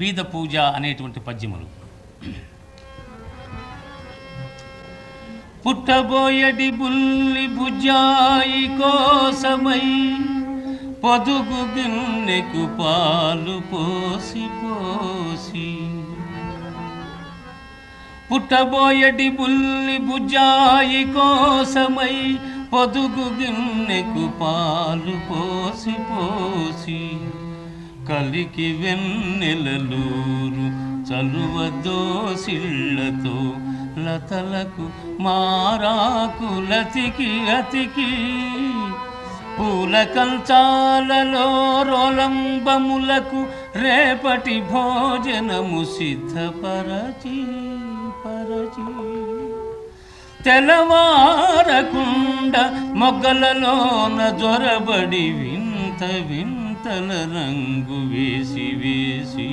బీద పూజ అనేటువంటి పద్యములు. పుట్టబోయడి బుల్లి బుజ్జాయి కోసమై పొదుగు గిన్నెకు పాలు పోసి పోసి, పుట్టబోయడి బుల్లి బుజ్జాయి కోసమై పొదుగు గిన్నెకు పాలు పోసి పోసి, కలికి వెన్నెలలూరు చలువ దోసిళ్లతో లతలకు మారాకులతికి అతికి, పూల కంచాలలో రోలంబములకు రేపటి భోజనము సిద్ధపరచి పరచి, తెల్లవారకుండ మొగ్గలలోన జొరబడి వింత వింతల రంగు వేసి వేసి